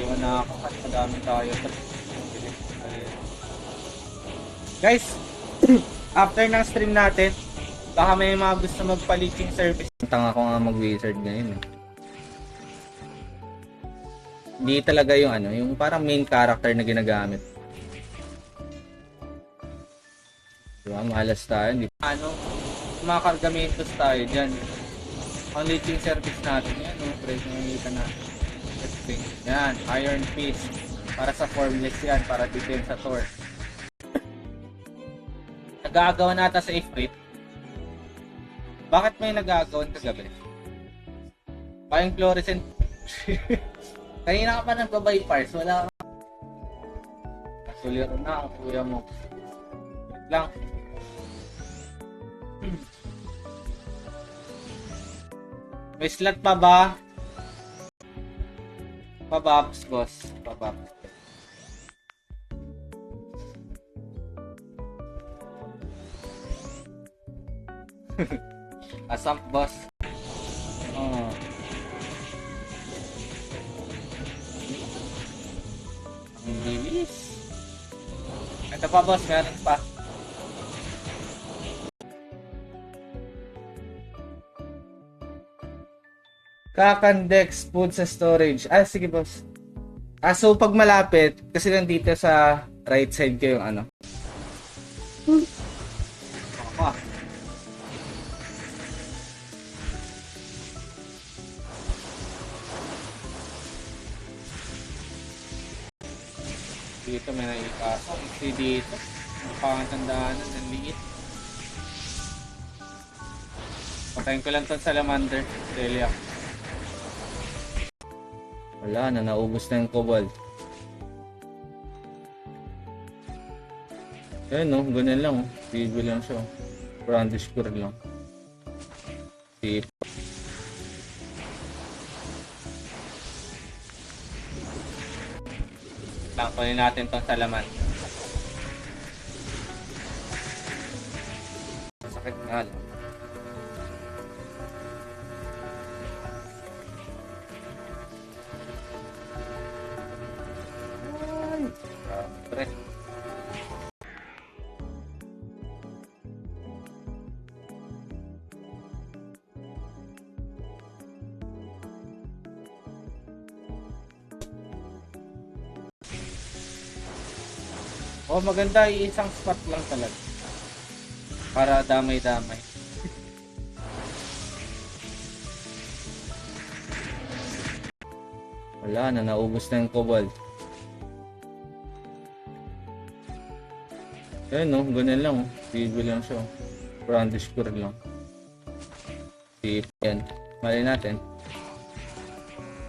Iwan na ako at madami tayo. Guys, after ng stream natin, baka may mga gusto magpa-leeching service. Tanga ko nga mag-wizard ngayon eh. Hindi talaga yung ano, yung parang main character na ginagamit. Diba, malas tayo. Hindi ano, mga kargamentos tayo dyan. Ang leeching service natin yan, no? Presyo nakikita natin. Yan, Iron Fist. Para sa formless yan, para defense sa Thor. Nag-aagawan nata sa Ifrit. Bakit may nag-aagawan kagabi? Buying fluorescent. Kanina ka pa nagbabay parts, wala ka. Nasuliro na ang kuya mo. Wait lang. May slot pa ba? Pabaps, boss. Pabaps. Asap, boss. Oh. Ang bilis. Ito pa, boss. Meron pa. Kakandex food sa storage. Ah, sige boss. Ah, so pag malapit, kasi nandito sa right side ko yung ano. Ah. Dito may naipasok. Kasi dito, pangandaanan ng liit. Patayin ko lang itong salamander. Delia. Wala na, naubos na yung cobalt. Ayan no, ganyan lang. Bibi lang siya. Brandish core lang. Tip. Tangkulin natin tong salaman. Masakit nga lang. Pre. Oh, maganda, isang spot lang talaga. Para damay-damay. Wala na, naubos na yung cobalt. Ayan no, ganyan lang. Bibi lang siya. Brandish core lang. Tip. Yan. Mali natin.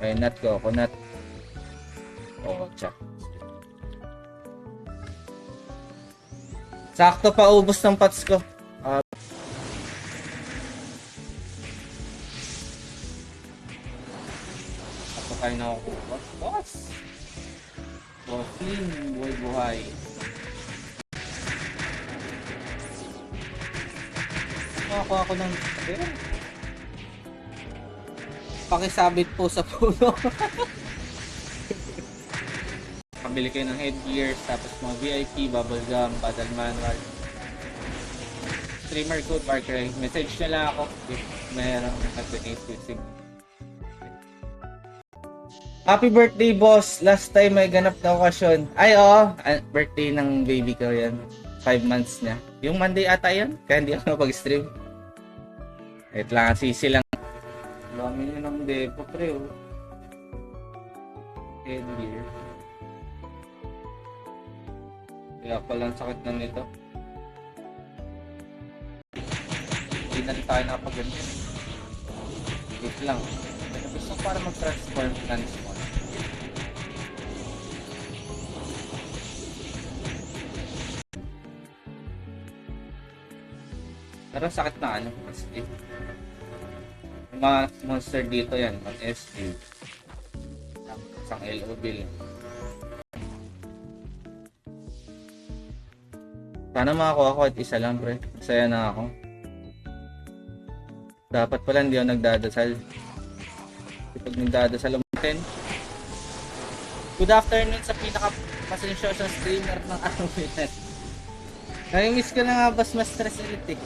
Ay, nut ko. Coconut. Oh, tsak. Sakto pa ubos ng pots ko. Ako tayo nakukuha. Boss! Bossing, buhay-buhay. Nakakuha ako ng pakisabit po sa puno. Pabili kayo ng headgear, tapos mga VIP, bubblegum, battle manual. Streamer code Barcray. Message nyo lang ako if mayroong nag-donate using. Happy birthday boss! Last time may ganap na okasyon. Ay oo, birthday ng baby ko yan. 5 months niya. Yung Monday ata yan, kaya hindi ako napag-stream. Wait lang, sisi lang. Dami nyo ng depo, pre, oh. Headgear. Kaya palang sakit na nito. Hindi na rin tayo nakapag-ganyan. Wait lang. Gusto para mag-transform. Pero sakit na ano kasi yung mga monster dito yan, mga SD, isang LOB lang. Sana makakuha ko at isa lang, pre. Masaya na ako. Dapat pala hindi ako nagdadasal. Pag nagdadasal ang 10. Good afternoon sa pinaka-pasensyosong streamer ng Arminan. Nami-miss ko na nga, boss, mas stress ulit eh.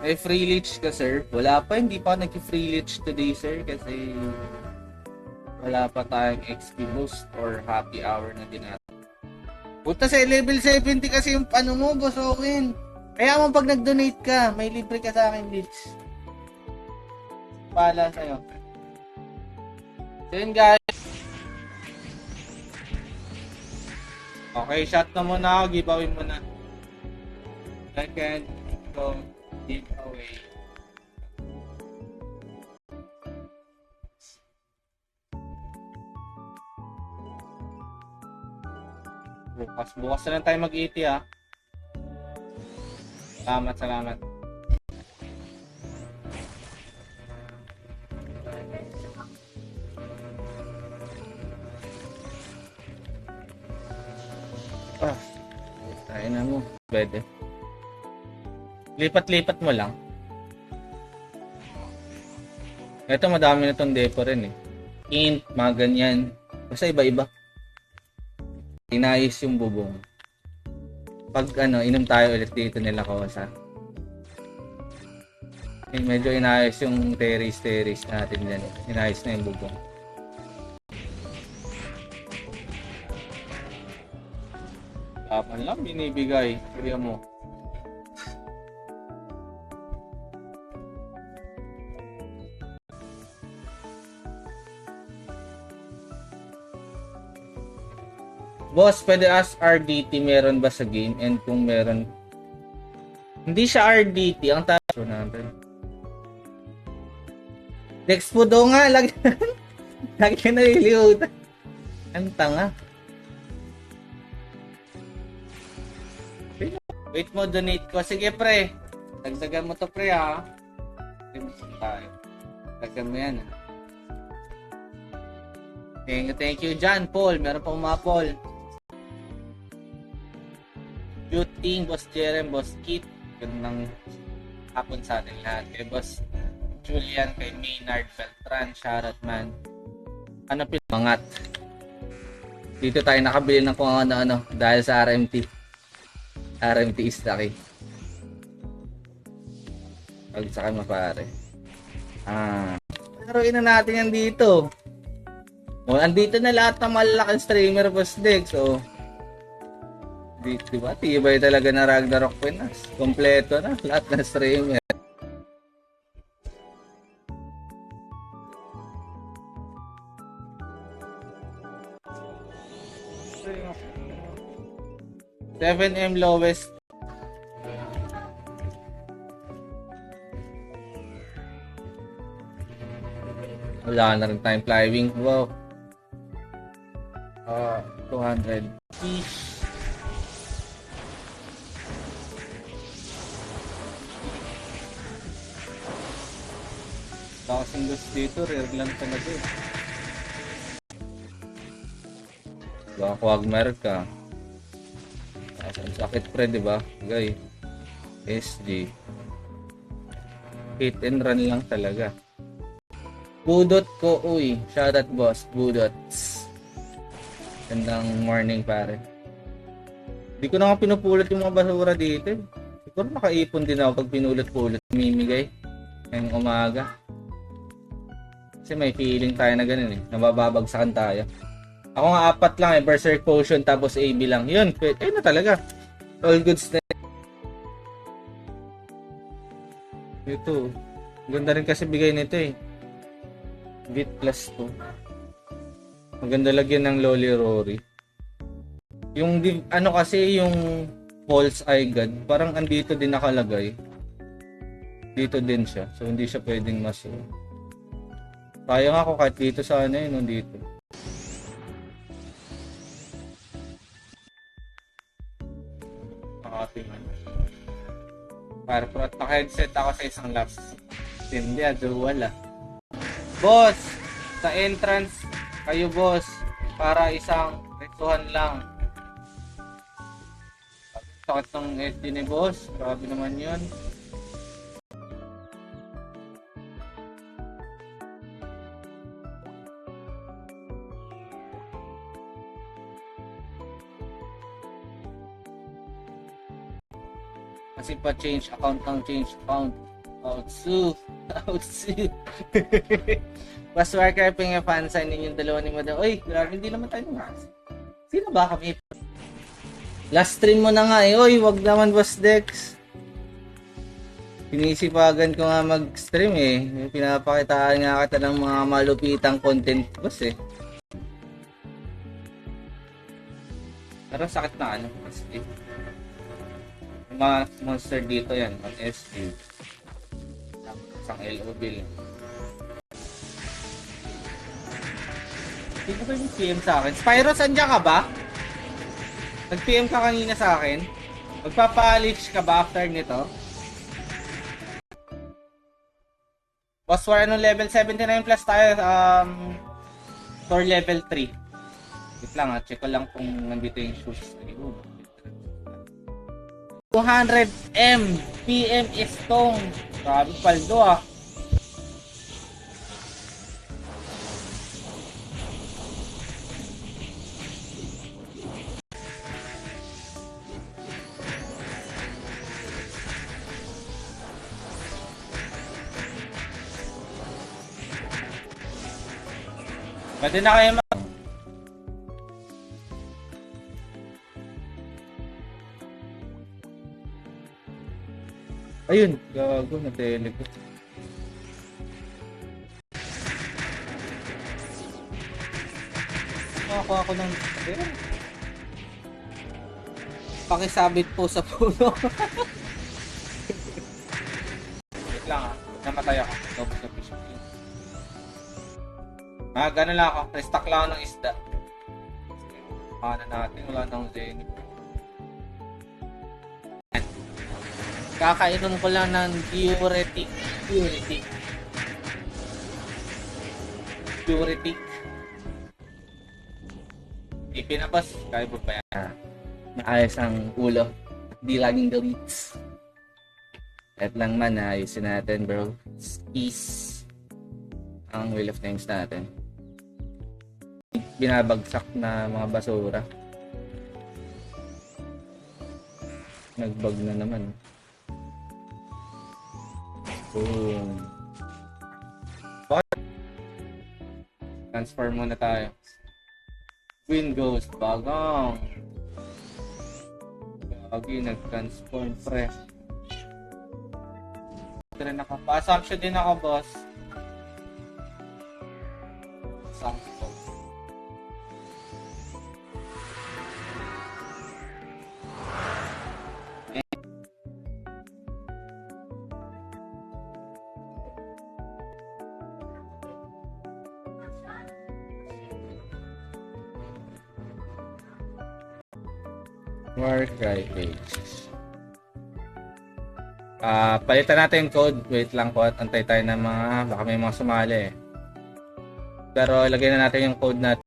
May free leech ka, sir? Wala pa, hindi pa ako nag-free leech today, sir, kasi wala pa tayong XP boost or happy hour na dinat. Puta, sa level 70 kasi yung ano mo, boss Owen. Kaya mo pag nag-donate ka, may libre ka sa akin leech. Pala sa'yo. So yun, guys. Okay, shot na muna ako. Giveaway muna. Second, go. Giveaway. Bukas na lang tayo mag-ET ha. Salamat. Tayo na mo. Pwede. Lipat-lipat mo lang. Ito madami na itong depo rin eh. Int, mga ganyan. Basta iba-iba. Inayos yung bubong. Pag inom tayo ulit dito nila Kosa. Medyo inayos yung terrace natin dyan. Inayos na yung bubong. Kapan lang binibigay. Kaya mo. Boss, pwede ask RDT meron ba sa game? And kung meron, hindi siya RDT. Ang taso natin. Dex po daw nga. Lagi na nililiutan. Ang tanga. Wait mo, donate ko. Sige, pre. Dagdagan mo to, pre, ha. Dagdagan mo yan, ha. Thank you, John Paul. Meron pa umapol. Beauty, Boss Jerem, Boss Kit. Gandang hapon sa atin lahat. Kay Boss Julian, kay Maynard Beltran, shoutout man. Ano pinangat? Dito tayo nakabili ng kung ano dahil sa RMT. RMT is lucky. Pag sa kanya pare. Laruin na natin yan dito. Andito na lahat ng malalaking streamer, Boss Dex. So, diba? Tibay talaga na Ragnarok Pinas. Kompleto na lahat ng streamer. $7M lowest. Wala na rin time flying. Wow. 200 fish. Kasing gusto dito, rare lang talaga eh. Baka Quagmire ka. Ang sakit pre, diba? Gay. SG. Hit and run lang talaga. Budot ko, uy. Shoutout boss, Budots. Gandang morning pare. Di ko na nga pinupulot yung mga basura dito. Siguro nakaipon din ako pag pinulot-pulot. Mimigay. Ngayong umaga. Kasi may feeling tayo na ganun eh. Nabababagsakan tayo. Ako nga 4 lang eh. Berserk Potion tapos AB lang. Yun. Na talaga. All goods na. Ito. Ganda rin kasi bigay nito eh. Bit plus 2. Maganda lagyan ng Loli Rory. Yung kasi yung False Eye God. Parang andito din nakalagay. Dito din siya. So hindi siya pwedeng maso. Sayang ako kahit dito sana eh. Dito. Para at naka-headset ako sa isang laps. Hindi, dual ah. Boss, sa entrance kayo boss, para isang resuhan lang. Sakit ng SD ni boss, grabe naman yun. Kasi pa change account ng change account. Outsu. Outsu. Pas Warcraft yung fan sign ninyong dalawa ni Madam. Uy, grabe, hindi naman tayo mas. Sino ba kami? Last stream mo na nga eh. Uy, wag naman Boss Dex. Pinisipagan ko nga mag-stream eh. Pinapakitaan nga kita ng mga malupitang content boss eh. Pero sakit na ano. SP. Yung mga monster dito yan. Ang SP. Isang LOB lang. Sino ba yung PM sa akin? Spyro, sandyan ka ba? Nag-PM ka kanina sa akin? Magpapa-leech ka ba after nito? Boss War, anong level 79 plus tayo? For level 3. Wait lang ha, check ko lang kung nandito yung shoes. 200M PM Stone. Grabe paldo ah. Pwede na kayo Ayun, gago na tele ko. Makakuha ako ng pakisabit po sa puno. Wait lang ah, namatay ako. Double sa fish. Gano'n lang ako. Restock lang ako ng isda. Paano natin? Wala nang Zenith. Kakainom ko lang ng diuretic. Ipinabas. Kaya po ba yan? Maayos ang ulo. Di laging gawits. At lang man, ayusin natin bro. Peace. Ang Wheel of Times natin. Binabagsak na mga basura. Nagbag na naman. Boom. Transform muna tayo. Queen Ghost, bagong. Gagi, nag-transform pre. Pa-assumption din ako, boss. Assumption. Warcry page. Palitan natin yung code. Wait lang po at antay tayo ng mga baka may mga sumali eh. Pero ilagay na natin yung code natin.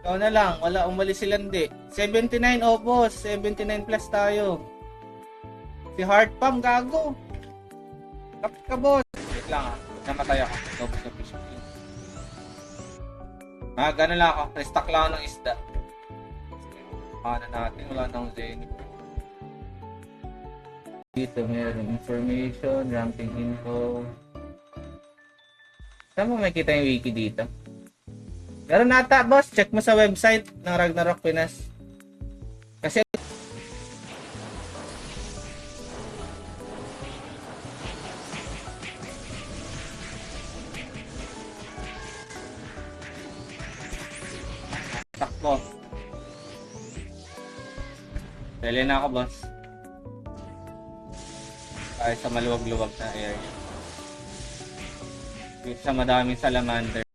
Ikaw na lang, wala umalis silang di. 79 oh boss, 79 plus tayo. Si Heartpump gago. Kapit ka boss. Wait lang namatay ako. Double sa fish. Gano'n lang ako. Restock lang ako ng isda. Paano natin? Wala nang Zenith. Dito meron information, ranking info. Saan mo makikita yung wiki dito? Meron nata boss, check mo sa website ng Ragnarok Pinas. Kasi takbo. Dali na ako boss. Ay sa maluwag-luwag na area. Dito sa madaming salamander.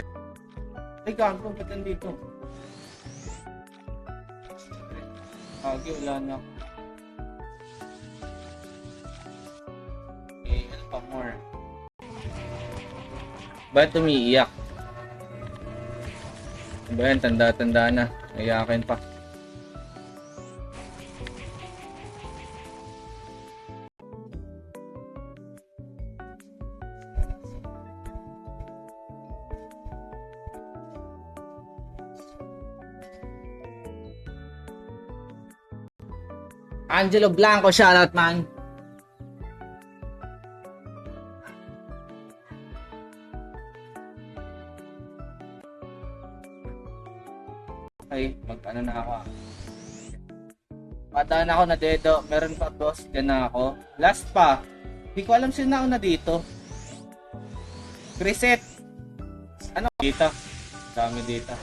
Ay gago, ba't nandito? Agi, wala na. Okay, ano pa more? Ba't umiiyak? Ba yan, tanda-tanda na. Iyakin pa. Angelo Blanco, shoutout man. Ay, mag-ano na ako. Pataan ako na dedo. Meron pa boss. Diyan na ako. Last pa. Hindi ko alam sino na dito. Reset. Ano? Dito. Dami dito.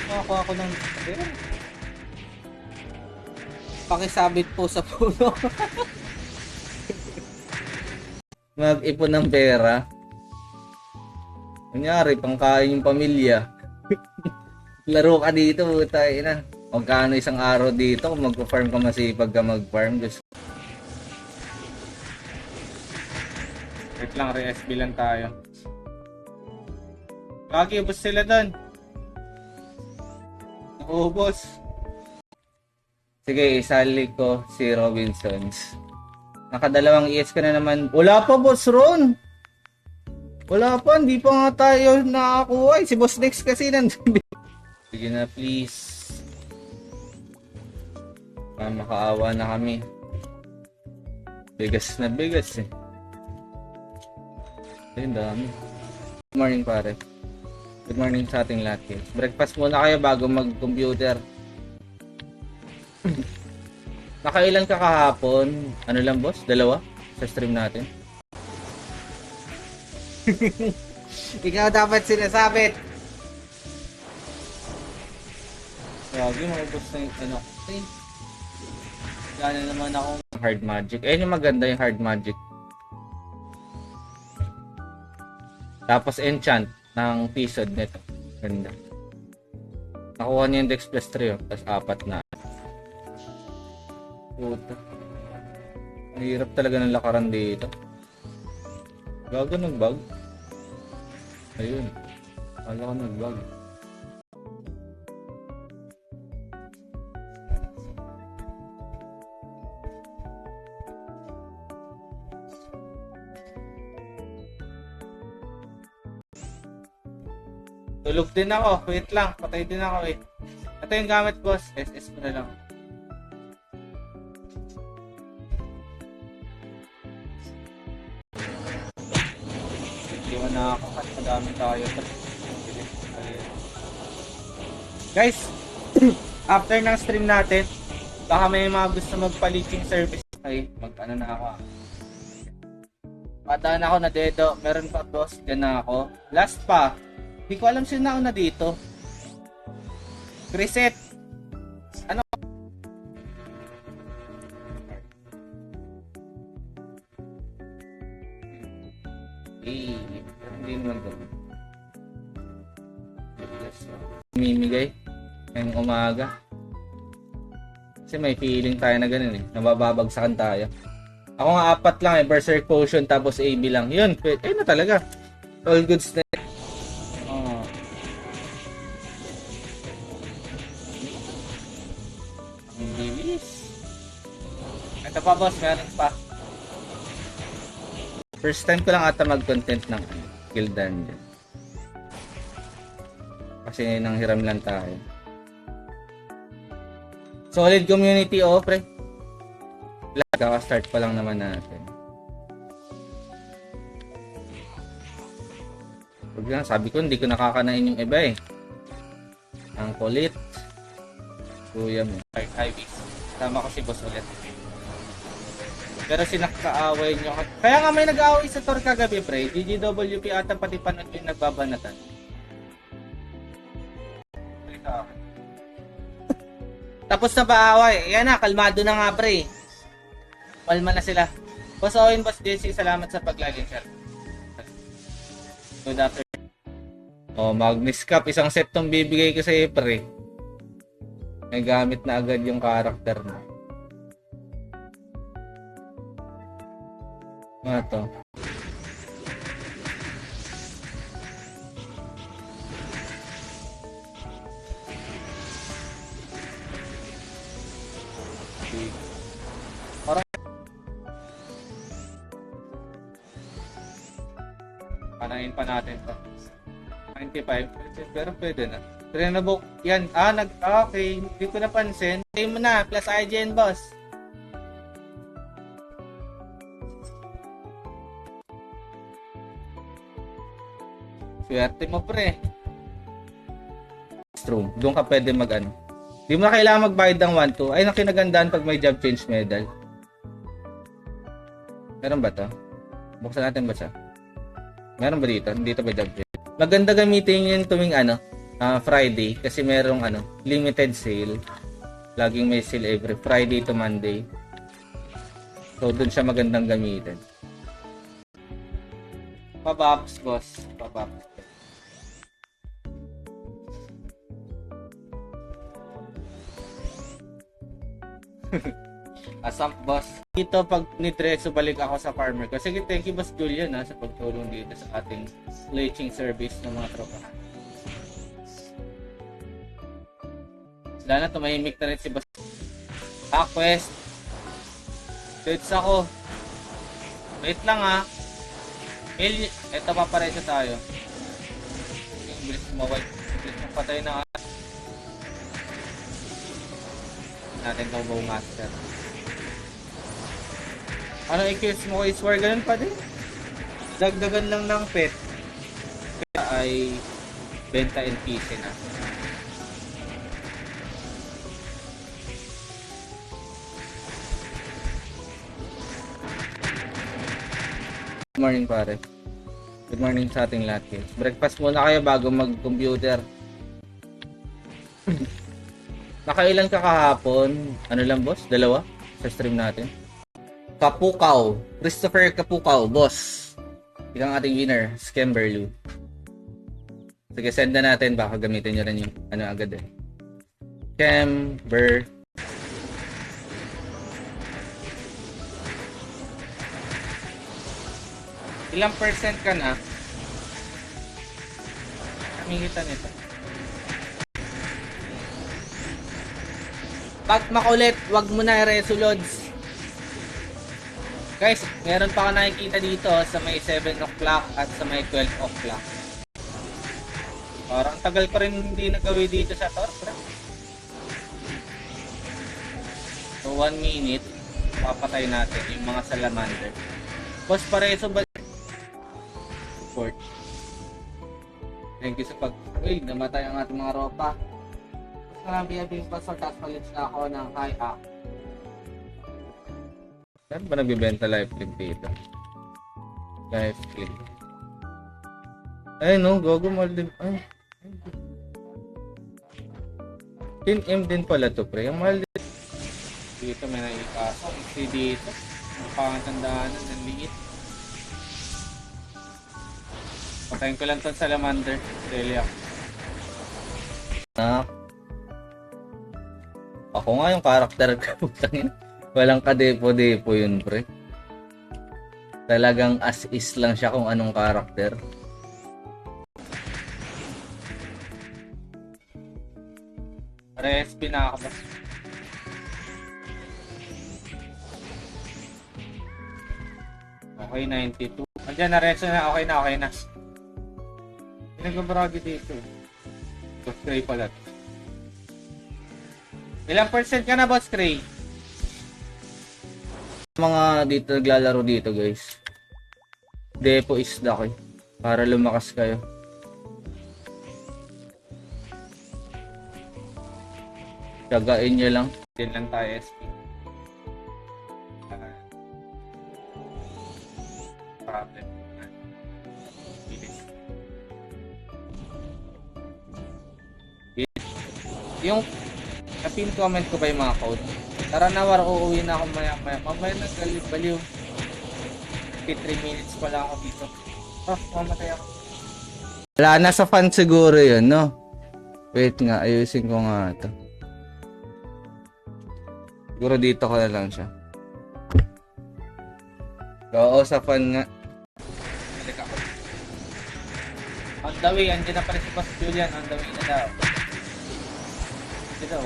Makakuha ako ng... Pakisabit po sa puno. Mag-ipon ng pera. Kunyari, pangkain yung pamilya. Laro ka dito, tayo na. Magkano isang araw dito kung mag-farm ka, masipag ka mag-farm. Just... Wait lang, re-SB lang tayo. Lagi, ubos sila doon. Ubos. Sige, isali ko si Robinsons. Nakadalawang ES ka na naman. Wala pa, Boss Ron. Wala pa, hindi pa nga tayo nakakuha. Si Boss Dex kasi nandun. Sige na, please. Makaawa na kami. Bigas na bigas eh. Ayun, dami. Good morning, pare. Good morning sa ating lahat. Breakfast muna kayo bago mag-computer. Nakailan ka kahapon? Ano lang, boss? 2? Sa stream natin. Ikaw dapat sinasabit. Grabe, maubos na yung ano. Gana naman akong hard magic. Ayun yung maganda, yung hard magic. Tapos enchant ng pisod nito. Ganda. Nakuha niya yung Dex plus 3. Tapos 4 na. Puta. Mahirap talaga ng lakaran dito. Gago nag-bug. Ayun. Kala ko nag-bug. Tulog din ako. Wait lang. Patay din ako eh. Ito yung gamit boss. SS ko na lang. Iwan na ako at madami tayo. Guys, after ng stream natin, baka may mga gusto magpa-leaching service. Ay, mag-ano na ako. Pataan ako na dedo. Meron pa boss. Diyan na ako. Last pa. Hindi ko alam sino na dito. Reset. Ano? Hindi naman to. Mimigay. Ngayong umaga. Kasi may feeling tayo na ganun eh. Nabababagsakan tayo. Ako nga 4 lang eh. Berserk Potion tapos AB lang. Yun. Na talaga. All goods na. Ito pa boss, meron pa. First time ko lang ata mag-content ng Guild Dungeon. Kasi nang hiram lang tayo. Solid community pre. Kaka-start pa lang naman natin. Huwag lang, sabi ko hindi ko nakakanain yung iba eh. Ang kulit. Kuya mo. Hi, tama ko si boss ulit. Pero sinakaaway nyo. Kaya nga may nag-aaway sa tour kagabi, pre. DGWP ata pati panood yung nagbabanatan. Tapos na ba away? Yan na, kalmado na nga, pre. Kalma na sila. Boss Owen, Boss JC, salamat sa pag-login, sir. Good afternoon. Magnus Cup. Isang set tong bibigay ko sa'yo, pre. May gamit na agad yung character mo. Ano to? Parang Panain pa natin to. 95. Pero pwede na. Pero na-book. Yan. Okay. Hindi ko napansin. Pay mo na. Plus IGN, boss. Swerte mo, pre. True. Doon ka pwede mag-ano. Di mo na kailangan magbayad ng 1-2. Ay, nakinagandaan pag may job change medal. Meron ba to? Buksan natin ba siya? Meron ba dito? Dito ba job change? Maganda gamitin yun tuwing Friday. Kasi merong limited sale. Laging may sale every Friday to Monday. So, doon siya magandang gamitin. Pabaps, boss. Pabaps. Asap, boss. Dito pag nitreso balik ako sa farmer ko. Sige, thank you, boss Julian sa pagtulong dito sa ating leaching service ng mga tropa. Wala na, tumahimik na rin si boss. Quest. Dates ako. Wait lang Ito papareso tayo. Yung bilis mawal. Bilis patay na natin kung bow master. Ano i-kills mo kay Swar? Ganun pa din. Dagdagan lang ng pet. Kaya ay benta NPC na. Good morning, pare. Good morning sa ating lahat, guys. Breakfast muna kayo bago mag-computer. Nakailan ka kahapon? Ano lang, boss? 2 sa stream natin. Kapukaw. Christopher Kapukaw, boss. Ikaw ang ating winner, Scamberlu. Sige, send na natin. Baka gamitin nyo rin yung agad Scamber. Ilang percent ka na? Kamingita nito. Pag makulit, wag mo na i-resolods. Guys, meron pa ako nakikita dito sa may 7 o'clock at sa may 12 o'clock. Parang tagal pa rin hindi nagawi dito sa Torpra. So 1 minute, papatay natin yung mga salamander. Boss, pareso ba? Support. Thank you sa Uy, namatay ang ating mga ropa. Marami yung pasok, tapos palit na ako ng high up. Saan ba nagbibenta live click dito? Live click. Ay no, gogo mal din. Ay. 10M din pala to, pre. Yung mahal din. Dito may naikasok. Kasi dito. Ang pangatandaan ng liit. Patayin ko lang itong salamander. Delia. Ako nga yung karakter ko. Walang kadepo-depo yun, pre. Talagang as is lang siya kung anong karakter. Resp na ako ba? Okay, 92. Andiyan na, reso na. Okay na. Pinagbabaragi dito. Boss Cray pala. Ilang percent ka na, Boss Cray? Mga dito naglalaro dito, guys. Depo isda kayo. Para lumakas kayo. Tiyagain nyo lang. Din lang tayo SP. Problem. Bilis. Yung na-pin comment ko ba yung mga code? Tara na, war, uuwi na ako maya-maya. Mamaya na, baliw. 53 minutes pa lang ako dito. Mamatay ako. Wala, nasa fan siguro yun, no? Wait nga, ayusin ko nga ito. Siguro dito ko na lang siya. Oo, sa fan nga. Balik ako. On the way, andyan na pala si Boss Julian. On the way na daw. Ito daw.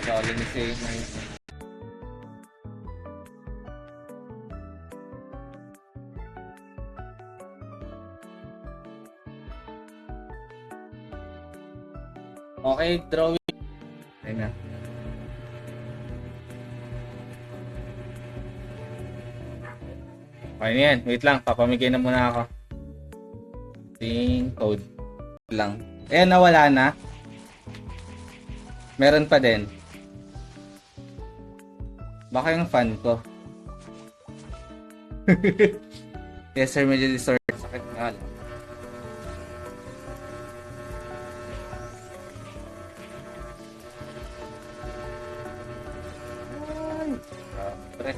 Dali ni say na yun. Okay, drawing. Ayun na. Okay na yan. Wait lang. Papamigay na muna ako. Ting code lang. Ayan, nawala na. Meron pa din. Baka yung fan ko. Yes sir, medyo distort. Sakit nga lang. Ay,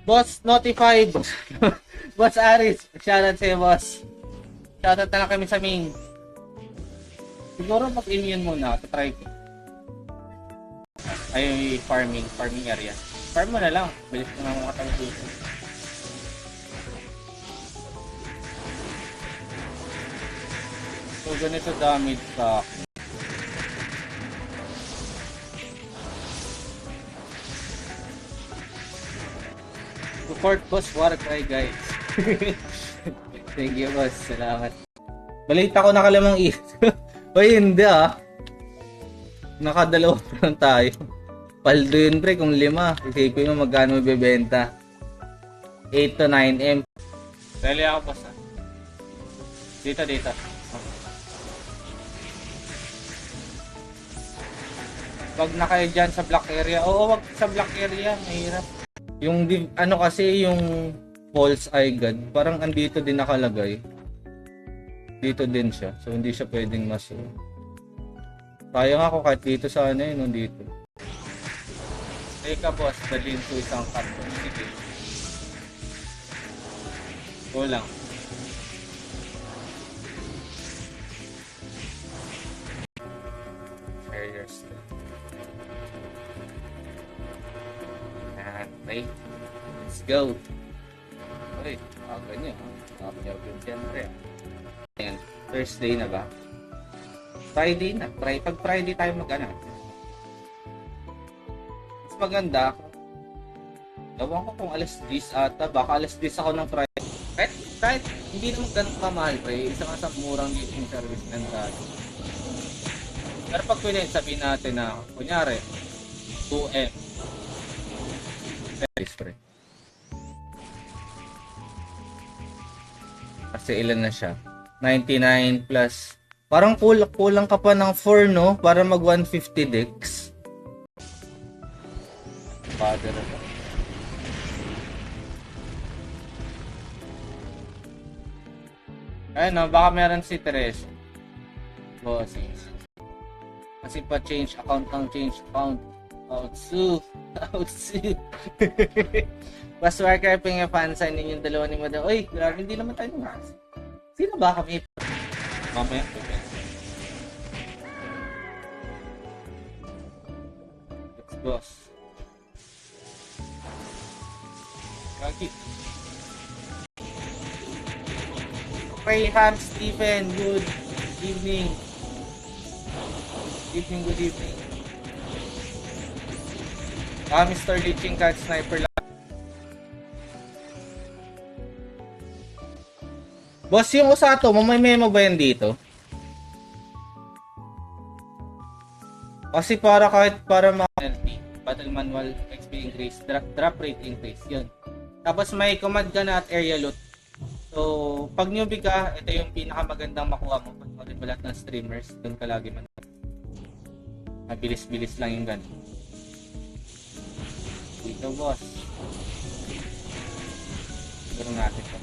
boss, notified. Boss Aris, shoutout sa'yo, boss. Shoutout na lang kami sa main. Siguro mag-immune muna, try ko. Ay, farming area. Farm mo na lang, bilis ko na makatawag dito. So, ganito damage sa akin. Support boss, Warcry guys. Thank you boss, salamat. Balita ko nakalamang Uy, hindi Nakadalawa pa lang tayo. Paldo yun pre kung 5. Isipin mo magkano ibebenta. 8 to 9M. Sali ako boss Dito. Wag na kayo dyan sa black area. Oo, wag sa black area. Mahirap. Yung ano kasi yung false eye god, parang andito din nakalagay. Dito din siya. So hindi siya pwedeng maso. Sayang ako kahit dito sa ano yun, dito. Teka boss, dalhin ko isang carton. Sige. Kulang. Carriers. Okay. Let's go. Okay, ganyan. Nakapagyan siyempre. Ayan, Thursday na ba? Friday na. Pag Friday tayo mag-ano. Mas maganda. Ewan ko kung alas 10 ata. Baka alas 10 ako ng Friday. Kahit hindi naman ganun kamahal pre. Isa nga sa murang dating service ng dati. Pero pag pwede sabihin natin na kunyari 2M. Service pre. Kasi ilan na siya? 99 plus. Parang kulang ka pa ng 4 no? Para mag 150 dex. Father ito. Ayun no, baka meron si Teres. Bosses. Kasi pa change account ng change account. Outsu. Paswar kayo pinga-fansign ninyong dalawa ni Madam. Uy, grabe, hindi naman tayo mas. Sino ba kami? Mamaya. Let's go. Kaki. Okay, Ham Stephen, good evening. Good evening. Mr. Leeching Cat Sniper lang. Boss, yung Usato, may memo ba yan dito? Kasi para penalty, battle manual XP increase, drop rate increase, yun. Tapos may command ka na at area loot. So, pag newbie ka, ito yung pinakamagandang makuha mo. Pag mo lahat ng streamers, doon ka lagi man. Mabilis-bilis lang yung ganun. Dito boss. Siguro natin ito.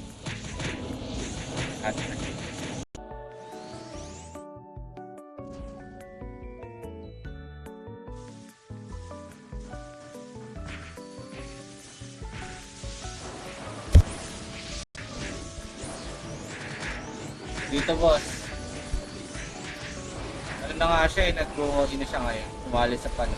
Dito boss. Ano na nga siya nag-go na siya ngayon. Umali sa pan.